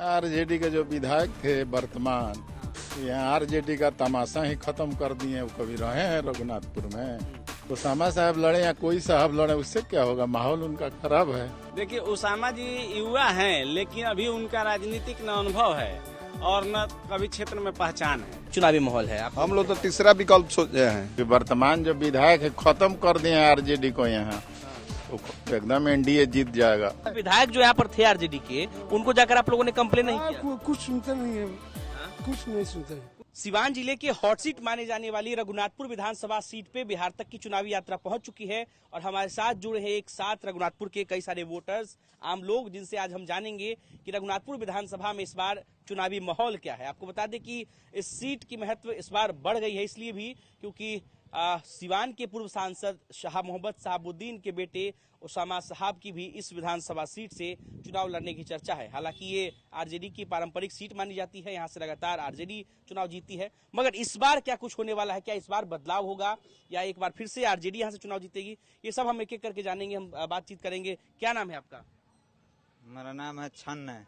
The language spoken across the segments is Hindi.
आरजेडी के जो विधायक थे वर्तमान, यहाँ आरजेडी का तमाशा ही खत्म कर दिए। वो कभी रहे हैं रघुनाथपुर में, तो उसामा साहब लड़े या कोई साहब लड़े, उससे क्या होगा? माहौल उनका खराब है। देखिए, उसामा जी युवा हैं, लेकिन अभी उनका राजनीतिक न अनुभव है और न कभी क्षेत्र में पहचान है। चुनावी माहौल है। हम लोग तो तीसरा विकल्प सोचे हैं कि वर्तमान जो विधायक है खत्म कर दिए हैं आरजेडी को, यहाँ तो एकदम एनडीए जीत जाएगा। विधायक जो यहाँ पर थे आरजेडी के, उनको जाकर आप लोगों ने कंप्लेन नहीं किया? कुछ सुनते नहीं है, कुछ नहीं सुनते। सिवान जिले के हॉट सीट माने जाने वाली रघुनाथपुर विधानसभा सीट पे बिहार तक की चुनावी यात्रा पहुंच चुकी है और हमारे साथ जुड़े हैं एक साथ रघुनाथपुर के कई सारे वोटर्स, आम लोग, जिनसे आज हम जानेंगे कि रघुनाथपुर विधानसभा में इस बार चुनावी माहौल क्या है। आपको बता दें कि इस सीट की महत्व इस बार बढ़ गई है, इसलिए भी क्योंकि सिवान के पूर्व सांसद शाह मोहम्मद साहबुद्दीन के बेटे उसामा साहब की भी इस विधानसभा सीट से चुनाव लड़ने की चर्चा है। हालांकि ये आरजेडी की पारंपरिक सीट मानी जाती है, यहाँ से लगातार आरजेडी चुनाव जीती है, मगर इस बार क्या कुछ होने वाला है? क्या इस बार बदलाव होगा या एक बार फिर से आरजेडी यहाँ से चुनाव जीतेगी? ये सब हम एक एक करके जानेंगे, हम बातचीत करेंगे। क्या नाम है आपका? मेरा नाम है छन्न।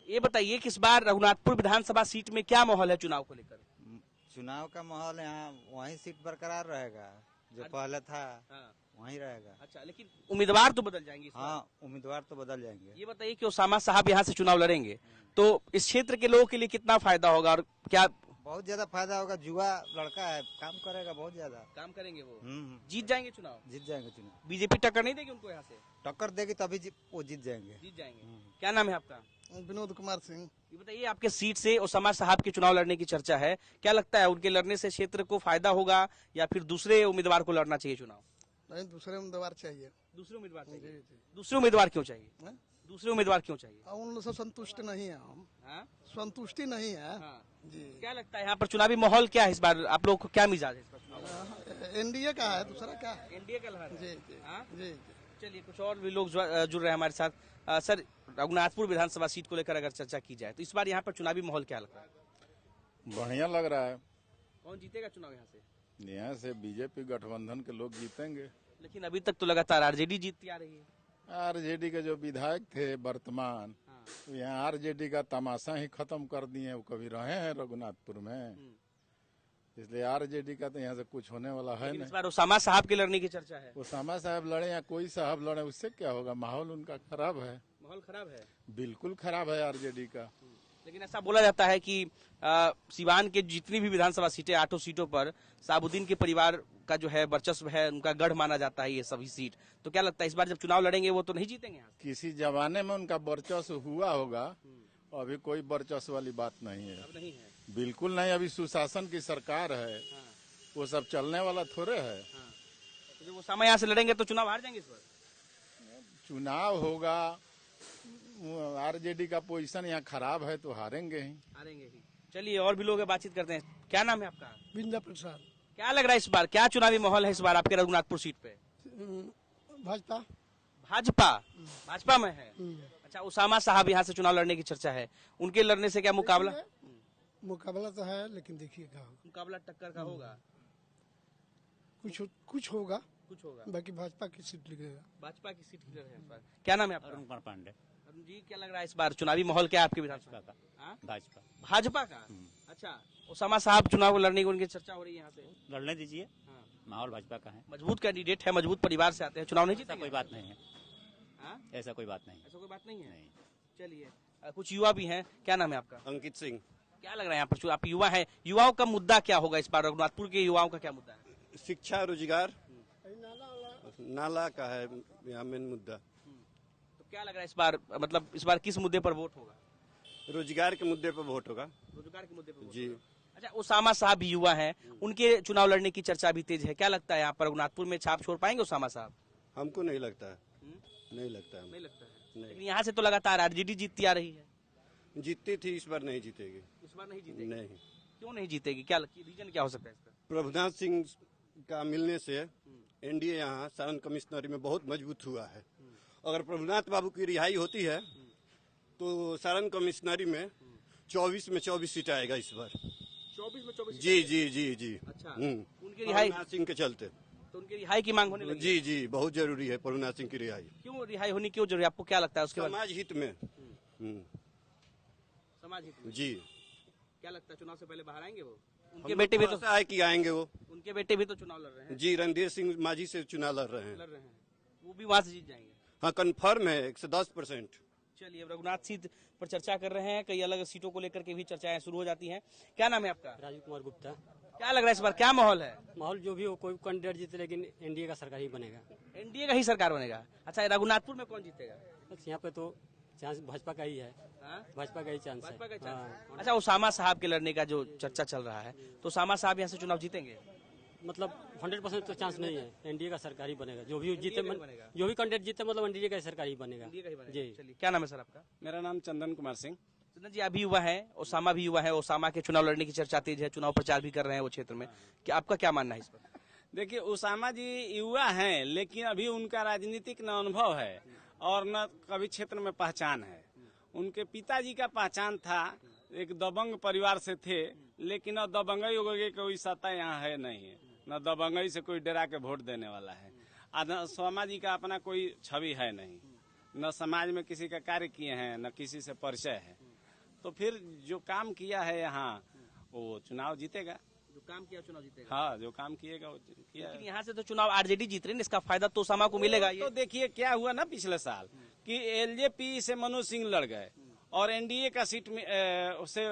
ये बताइए कि इस बार रघुनाथपुर विधानसभा सीट में क्या माहौल है चुनाव को लेकर? चुनाव का माहौल यहाँ वही सीट बरकरार रहेगा जो पहले था, वही रहेगा। अच्छा, लेकिन उम्मीदवार तो बदल जाएंगे। हाँ, उम्मीदवार तो बदल जाएंगे। ये बताइए कि उसामा साहब यहाँ से चुनाव लड़ेंगे तो इस क्षेत्र के लोगों के लिए कितना फायदा होगा और क्या? बहुत ज्यादा फायदा होगा। युवा लड़का है, काम करेगा, बहुत ज्यादा काम करेंगे वो। जीत जाएंगे चुनाव? जीत जाएंगे चुनाव। बीजेपी टक्कर नहीं देगी उनको यहाँ से? टक्कर देगी तभी वो जीत जाएंगे। जीत जाएंगे। क्या नाम है आपका? विनोद कुमार सिंह। ये बताइए, आपके सीट से उसामा साहब के चुनाव लड़ने की चर्चा है, क्या लगता है उनके लड़ने से क्षेत्र को फायदा होगा या फिर दूसरे उम्मीदवार को लड़ना चाहिए चुनाव? नहीं, दूसरे उम्मीदवार चाहिए। दूसरे उम्मीदवार चाहिए? दूसरे उम्मीदवार क्यों चाहिए? दूसरे उम्मीदवार क्यों चाहिए? उन लोग से संतुष्ट नहीं है हम। संतुष्टि नहीं है जी। क्या लगता है यहाँ पर चुनावी माहौल क्या है इस बार? आप लोग को क्या मिजाज है इस बार चुनाव? एनडीए का है, दूसरा क्या है? एनडीए का लहर जी जी। चलिए, कुछ और भी लोग जुड़ रहे हैं हमारे साथ। सर, रघुनाथपुर विधानसभा सीट को लेकर अगर चर्चा की जाए तो इस बार यहाँ पर चुनावी माहौल क्या लगता है? बढ़िया लग रहा है। कौन जीतेगा चुनाव यहाँ से? यहाँ से बीजेपी गठबंधन के लोग जीतेंगे। लेकिन अभी तक तो लगातार आरजेडी जीतती आ रही है। आरजेडी के जो विधायक थे वर्तमान, यहाँ आरजेडी का तमाशा ही खत्म कर दिए। वो कभी रहे हैं रघुनाथपुर में, इसलिए आरजेडी का तो यहाँ से कुछ होने वाला है नहीं। इस बार उसामा साहब के लड़ने की चर्चा है। उसामा साहब लड़े या कोई साहब लड़े, उससे क्या होगा? माहौल उनका खराब है। माहौल खराब है? बिल्कुल खराब है आरजेडी का। लेकिन ऐसा बोला जाता है कि सिवान के जितनी भी विधानसभा सीटें, 8 सीटों पर साहबुद्दीन के परिवार का जो है वर्चस्व है, उनका गढ़ माना जाता है ये सभी सीट। तो क्या लगता है इस बार जब चुनाव लड़ेंगे वो तो नहीं जीतेंगे यहाँ? किसी जमाने में उनका वर्चस्व हुआ होगा, अभी कोई वर्चस्व वाली बात नहीं है। अब नहीं है? बिल्कुल नहीं। अभी सुशासन की सरकार है, वो सब चलने वाला थोड़े है। तो जब उसामा यहाँ से लड़ेंगे तो चुनाव हार जाएंगे इस बार? चुनाव होगा, आरजेडी का पोजीशन यहाँ खराब है तो हारेंगे ही। हारेंगे ही। चलिए, और भी लोग बातचीत करते हैं। क्या नाम है आपका? विंध्या प्रसाद। क्या लग रहा है इस बार क्या चुनावी माहौल है इस बार आपके रघुनाथपुर सीट पे? भाजपा। भाजपा? भाजपा में है? अच्छा, उसामा साहब यहाँ से चुनाव लड़ने की चर्चा है, उनके लड़ने से क्या मुकाबला? मुकाबला तो है, लेकिन देखिए क्या होगा। मुकाबला टक्कर का होगा? कुछ होगा, कुछ होगा। बाकी भाजपा की सीट लिखेगा। भाजपा की सीट है इस बार। क्या नाम है आपका? अरुण कुमार पांडे। अरुण जी, क्या लग रहा है इस बार चुनावी माहौल क्या है आपके विधानसभा का? भाजपा। भाजपा का? अच्छा, उसामा साहब चुनाव लड़ने की उनकी चर्चा हो रही है यहाँ से। लड़ने दीजिए, माहौल भाजपा का है। मजबूत कैंडिडेट है, मजबूत परिवार से आते हैं, चुनाव नहीं जीते? कोई बात नहीं है। ऐसा कोई बात नहीं। ऐसा कोई बात नहीं है? चलिए, कुछ युवा भी हैं। क्या नाम है आपका? अंकित सिंह। क्या लग रहा है यहाँ पर आप युवा है, युवाओं का मुद्दा क्या होगा इस बार? रघुनाथपुर के युवाओं का क्या मुद्दा है? शिक्षा, रोजगार, नाला का है यहाँ मेन मुद्दा। तो क्या लग रहा है इस बार, मतलब इस बार किस मुद्दे पर वोट होगा? रोजगार के मुद्दे पर वोट होगा। रोजगार के मुद्दे पर जी। अच्छा, उसामा साहब भी युवा हैं, उनके चुनाव लड़ने की चर्चा भी तेज है। क्या लगता है यहाँ पर रघुनाथपुर में छाप छोड़ पाएंगे उसामा साहब? हमको नहीं लगता है। नहीं लगता है। नहीं लगता है। लेकिन यहाँ से तो लगातार आरजेडी जीतती आ रही है। जीतती थी, इस बार नहीं जीतेगी। इस बार नहीं जीतेगी? नहीं। क्यों नहीं जीतेगी? क्या रीजन क्या हो सकता है इसका? प्रभुनाथ सिंह का मिलने से एनडीए यहाँ सारण कमिश्नरी में बहुत मजबूत हुआ है। अगर प्रभुनाथ बाबू की रिहाई होती है तो सारण कमिश्नरी में 24 में 24 सीट आएगा इस बार। 24 में 24? जी जी जी जी। अच्छा, उनकी रिहाई सिंह के चलते तो उनकी रिहाई की मांग होने लगी? जी जी, बहुत जरूरी है प्रभुनाथ सिंह की रिहाई। क्यों रिहाई होनी क्यों जरूरी? आपको क्या लगता है उसके बाद? समाज हित में। समाज हित में। जी। क्या लगता है चुनाव से पहले बाहर आएंगे वो? उनके बेटे भी तो ऐसा है कि आएंगे वो। उनके बेटे भी तो चुनाव लड़ रहे हैं। जी, रणधीर सिंह माझी से चुनाव लड़ रहे लड़ हैं। रहे हैं, वो भी वहां से जीत जाएंगे। हाँ, कन्फर्म है 110%। चलिए, अब रघुनाथ सीट पर चर्चा कर रहे हैं, कई अलग सीटों को लेकर के भी चर्चाएं शुरू हो जाती हैं। क्या नाम है आपका? राजीव कुमार गुप्ता। क्या लग रहा है इस बार क्या माहौल है? माहौल जो भी हो, कोई कैंडिडेट जीते लेकिन एनडीए का सरकार ही बनेगा। एनडीए का ही सरकार बनेगा। अच्छा, रघुनाथपुर में कौन जीतेगा? बस यहाँ पे तो चांस भाजपा का ही है। हाँ? भाजपा का ही चांस भाजपा का है। चांस हाँ। है। अच्छा, उसामा साहब के लड़ने का जो चर्चा चल रहा है, तो उसामा साहब यहाँ से चुनाव जीतेंगे? मतलब 100% तो चांस नहीं है। एनडीए का सरकार ही बनेगा। जो भी जीते, का ही बनेगा। जो भी कैंडिडेट जीते मतलब एनडीए का ही सरकार ही बनेगा। एनडीए का ही बनेगा। जी। चलिए, क्या नाम है सर आपका? मेरा नाम चंदन कुमार सिंह। चंदन जी, अभी युवा है, ओसामा भी युवा है, ओसामा के चुनाव लड़ने की चर्चा तेज है, चुनाव प्रचार भी कर रहे हैं वो क्षेत्र में। क्या आपका क्या मानना है इस पर? देखिए, उसामा जी युवा हैं, लेकिन अभी उनका राजनीतिक न अनुभव है और न कभी क्षेत्र में पहचान है। उनके पिताजी का पहचान था, एक दबंग परिवार से थे, लेकिन अब दबंगई की कोई सत्ता यहाँ है नहीं है, न दबंगई से कोई डरा के वोट देने वाला है। उसामा जी का अपना कोई छवि है नहीं, न समाज में किसी का कार्य किए हैं, न किसी से परिचय है। तो फिर जो काम किया है यहाँ, वो चुनाव जीतेगा। जो काम किया चुनाव जीतेगा। हाँ, जो काम किएगा वो किया। लेकिन यहाँ से तो चुनाव आरजेडी जीत रही है, इसका फायदा तो ओसामा को मिलेगा। तो देखिए क्या हुआ ना पिछले साल कि एलजेपी से मनोज सिंह लड़ गए और एनडीए का सीट में से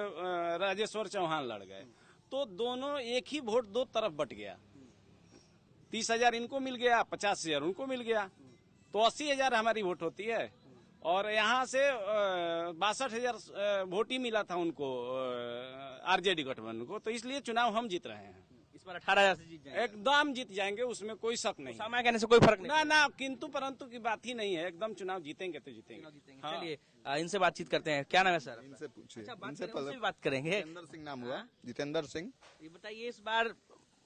राजेश्वर चौहान लड़ गए, तो दोनों एक ही वोट दो तरफ बट गया। 30,000 इनको मिल गया, 50,000 उनको मिल गया, तो 80,000 हमारी वोट होती है। और यहाँ से 62,000 वोट ही मिला था उनको आरजेडी गठबंधन को, तो इसलिए चुनाव हम जीत रहे हैं। इस बार 18,000 से जीत जाएंगे। एकदम जीत जाएंगे, उसमें कोई शक नहीं। ओसामा कहने से कोई फर्क नहीं। ना किंतु परंतु की बात ही नहीं है, एकदम चुनाव जीतेंगे तो जीतेंगे। हाँ। चलिए, इनसे बातचीत करते हैं। क्या नाम है सर? इनसे पूछिए। अच्छा, बात इनसे करें, उनसे भी बात करेंगे। जितेंद्र सिंह नाम हुआ, जितेंद्र सिंह। ये बताइए, इस बार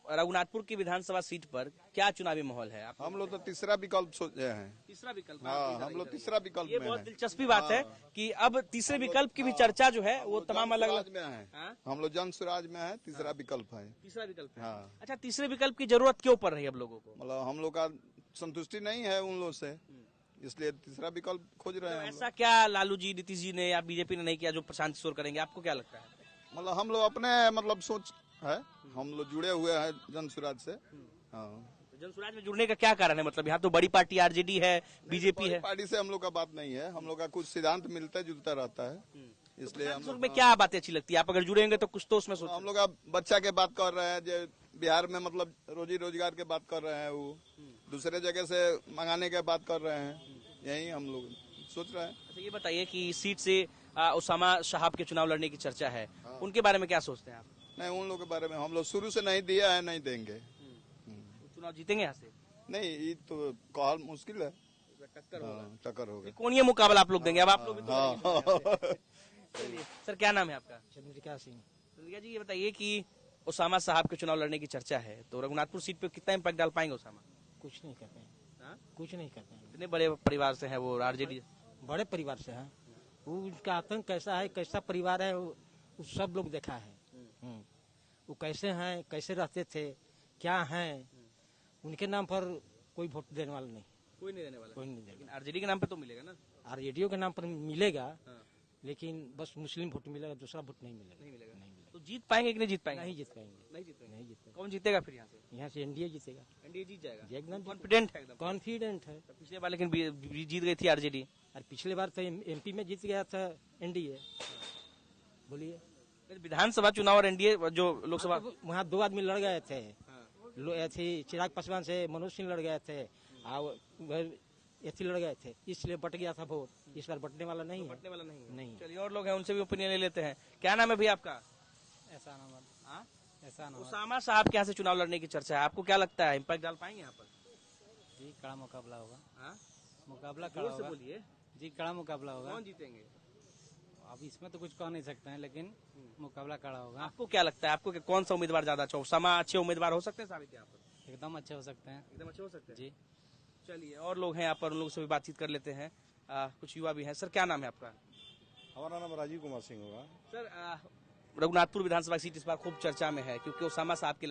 रघुनाथपुर की विधानसभा सीट पर क्या चुनावी माहौल है? आप हम लोग तो तीसरा विकल्प सोचे हैं। तीसरा विकल्प? हाँ, हम लोग तीसरा विकल्प ये में बहुत हैं। दिलचस्पी बात है कि अब तीसरे विकल्प की भी चर्चा जो है वो तमाम अलग जनसुराज अलग। में है। हाँ? हम लोग जन स्वराज में है, तीसरा विकल्प है। तीसरा विकल्प है। हाँ। अच्छा, तीसरे विकल्प की जरूरत क्यों पड़ रही है अब लोगों को? मतलब हम लोग का संतुष्टि नहीं है उन लोग से, इसलिए तीसरा विकल्प खोज रहे तो हैं हम ऐसा क्या लालू जी, नीतीश जी ने या बीजेपी ने नहीं किया जो प्रशांत किशोर करेंगे? आपको क्या लगता है? लोग। मतलब हम लोग अपने मतलब सोच है, हम लोग जुड़े हुए हैं जन स्वराज से। हाँ, जनसुराज में जुड़ने का क्या कारण है? मतलब यहाँ तो बड़ी पार्टी आरजेडी है, बीजेपी है। पार्टी से हम लोग का बात नहीं है, हम लोग का कुछ सिद्धांत मिलता जुलता रहता है, इसलिए हम किशोर लोग में क्या बातें अच्छी लगती है? आप अगर जुड़ेंगे तो कुछ तो उसमें सोच। हम लोग का बच्चा के बात कर रहे हैं, जो बिहार में मतलब रोजी रोजगार के बात कर रहे हैं, वो दूसरे जगह से मंगाने के बात कर रहे हैं, यही हम लोग सोच रहे हैं। अच्छा, ये बताइए कि इस सीट से ओसामा साहब के चुनाव लड़ने की चर्चा है, उनके बारे में क्या सोचते हैं आप? नहीं, उन लोगों के बारे में हम लोग शुरू से नहीं दिया है, नहीं देंगे। चुनाव जीतेंगे यहाँ से? नहीं, ये तो कहल मुश्किल है। टक्कर होगा। हाँ, टक्कर होगा। कौन ये मुकाबला आप लोग देंगे? अब आप लोग भी तो हाँ। चलिए, सर क्या नाम है आपका? चंद्रिका सिंह। चंद्रिका जी, ये बताइए कि ओसामा साहब के चुनाव लड़ने की चर्चा है, तो रघुनाथपुर सीट पे कितना इम्पैक्ट डाल पाएंगे ओसामा? कुछ नहीं कर पाएंगे। हाँ? कुछ नहीं कर पाएंगे। इतने बड़े परिवार से है वो, आरजेडी। बड़े परिवार से है, वो उनका आतंक कैसा है, कैसा परिवार है, वो सब लोग देखा है। वो कैसे हैं, कैसे रहते थे, क्या हैं, उनके नाम पर कोई वोट देने वाला नहीं। कोई नहीं देने वाला। कोई नहीं देगा। आरजेडी के नाम पे तो मिलेगा ना? आरजेडीओ के नाम पर मिलेगा, हाँ। लेकिन बस मुस्लिम वोट मिलेगा, दूसरा वोट नहीं मिलेगा। नहीं मिलेगा। नहीं मिलेगा। तो जीत पाएंगे कि नहीं जीत पाएंगे? नहीं जीत पाएंगे। नहीं जीत पाएंगे। नहीं जीत पाएंगे। कौन जीतेगा फिर यहाँ से? यहाँ से एनडीए जीतेगा। एनडीए जीत जाएगा? एकदम कॉन्फिडेंट है एकदम? कॉन्फिडेंट है। तो पिछले बार लेकिन जीत गई थी आरजेडी। और पिछले बार तो एमपी में जीत गया था एनडीए। बोलिए, विधानसभा चुनाव और एनडीए जो लोकसभा, वहाँ 2 आदमी लड़ गए थे। चिराग पासवान से मनोज सिंह लड़ गए थे, और एथी लड़ गए थे, इसलिए बट गया था वोट। इस बार बटने वाला नहीं है। बटने वाला नहीं है। नहीं। चलिए, और लोग हैं, उनसे भी ओपिनियन ले लेते हैं। क्या नाम है भैया आपका? ऐसा नाम हाँ? ऐसा नाम ओसामा साहब के यहाँ से चुनाव लड़ने की चर्चा है, आपको क्या लगता है इम्पैक्ट डाल पाएंगे यहाँ पर? जी, कड़ा मुकाबला होगा। हाँ? मुकाबला जोर से बोलिए। जी, कड़ा मुकाबला होगा। कौन जीतेंगे? अब इसमें तो कुछ कह नहीं सकते हैं, लेकिन मुकाबला कड़ा होगा। आपको क्या लगता है, आपको कौन सा उम्मीदवार ज्यादा अच्छा? ओसामा अच्छे उम्मीदवार हो सकते हैं साबित यहाँ पर? एकदम अच्छे हो सकते हैं। एकदम अच्छे हो सकते हैं जी। चलिए, और लोग हैं यहाँ पर, उन लोगों से भी बातचीत कर लेते हैं। कुछ युवा भी हैं। सर क्या नाम है आपका? हमारा नाम राजीव कुमार सिंह होगा। सर, रघुनाथपुर विधानसभा सीट इस बार खूब चर्चा में है क्योंकि ओसामा साहब के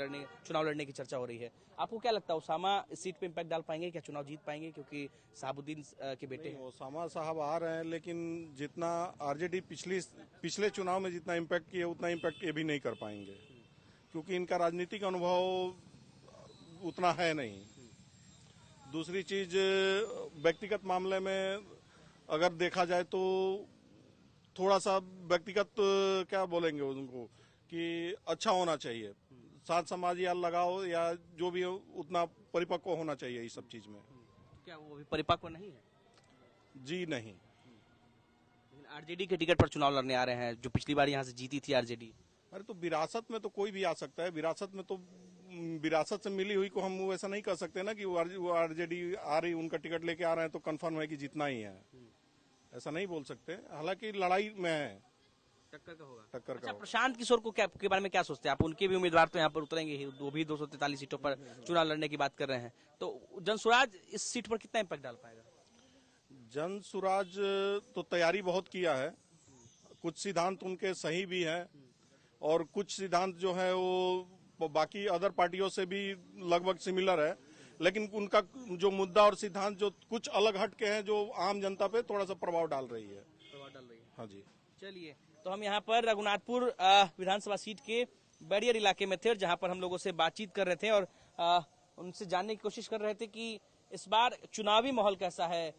चुनाव लड़ने की चर्चा हो रही है। आपको क्या लगता है ओसामा इस सीट पे इम्पैक्ट डाल पाएंगे, क्या चुनाव जीत पाएंगे, क्योंकि साहबुद्दीन के बेटे हैं? ओसामा साहब आ रहे हैं, लेकिन जितना आरजेडी पिछले चुनाव में जितना इम्पैक्ट किया उतना इम्पैक्ट ये भी नहीं कर पाएंगे, क्योंकि इनका राजनीतिक अनुभव उतना है नहीं। दूसरी चीज, व्यक्तिगत मामले में अगर देखा जाए तो थोड़ा सा व्यक्तिगत क्या बोलेंगे उनको कि अच्छा होना चाहिए, साथ समाज या लगाओ या जो भी हो उतना परिपक्व होना चाहिए इस सब चीज में। क्या वो भी परिपक्व नहीं है? जी नहीं। आरजेडी के टिकट पर चुनाव लड़ने आ रहे हैं, जो पिछली बार यहाँ से जीती थी आरजेडी। अरे तो विरासत में तो कोई भी आ सकता है, विरासत से मिली हुई को हम ऐसा नहीं कर सकते ना कि वो आरजेडी आ रही, उनका टिकट लेके आ रहे हैं तो कंफर्म है कि जितना ही है, ऐसा नहीं बोल सकते। हालांकि लड़ाई में है, टक्कर का होगा। टक्कर अच्छा, का होगा। प्रशांत किशोर को के बारे में क्या सोचते हैं आप? उनके भी उम्मीदवार तो यहाँ पर उतरेंगे ही, वो भी 243 सीटों पर चुनाव लड़ने की बात कर रहे हैं, तो जनसुराज इस सीट पर कितना इम्पैक्ट डाल पाएगा? जनसुराज तो तैयारी बहुत किया है, कुछ सिद्धांत उनके सही भी हैं और कुछ सिद्धांत जो है वो बाकी अदर पार्टियों से भी लगभग सिमिलर है, लेकिन उनका जो मुद्दा और सिद्धांत जो कुछ अलग हट के हैं, जो आम जनता पे थोड़ा सा प्रभाव डाल रही है। हाँ जी। चलिए, तो हम यहाँ पर रघुनाथपुर विधानसभा सीट के बैरियर इलाके में थे, जहाँ पर हम लोगों से बातचीत कर रहे थे और उनसे जानने की कोशिश कर रहे थे कि इस बार चुनावी माहौल कैसा है।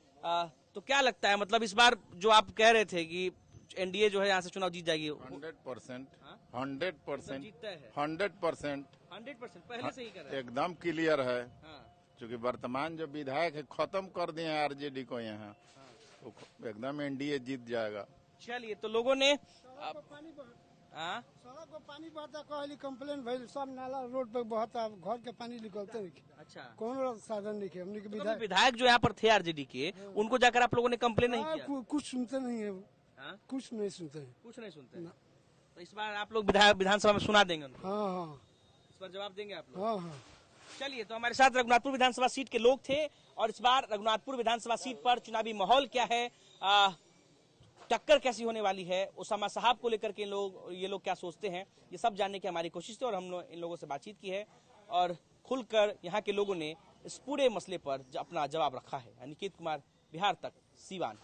तो क्या लगता है, मतलब इस बार जो आप कह रहे थे कि एनडीए जो है यहाँ से चुनाव जीत जाएगी? 100% जीतता है। 100% पहले से ही कर रहे हैं। एकदम क्लियर है, क्योंकि वर्तमान जो विधायक है खत्म कर दिए हैं आरजेडी को यहाँ, तो एकदम एनडीए जीत जाएगा। चलिए, तो लोगों ने सड़क पर पानी बहता, कहली कंप्लेन भइल, सब नाला रोड पे बहता, घर के पानी निकलते नहीं। अच्छा, कौन साधन नहीं है हमने के तो विधायक जो यहाँ पर थे आरजेडी के, उनको जाकर आप लोगों ने कंप्लेन नहीं किया? कुछ सुनते नहीं है, कुछ नहीं सुनते हैं। कुछ नहीं सुनते। तो इस बार आप लोग विधानसभा में सुना देंगे उनको? हाँ, इस बार जवाब देंगे आप लोग? हाँ। चलिए, तो हमारे साथ रघुनाथपुर विधानसभा सीट के लोग थे और इस बार रघुनाथपुर विधानसभा सीट पर चुनावी माहौल क्या है, टक्कर कैसी होने वाली है, ओसामा साहब को लेकर के ये लोग क्या सोचते हैं, ये सब जानने की हमारी कोशिश थी और हम इन लोगों से बातचीत की है और खुलकर यहाँ के लोगों ने इस पूरे मसले पर अपना जवाब रखा है। निकेत कुमार, बिहार तक, सीवान।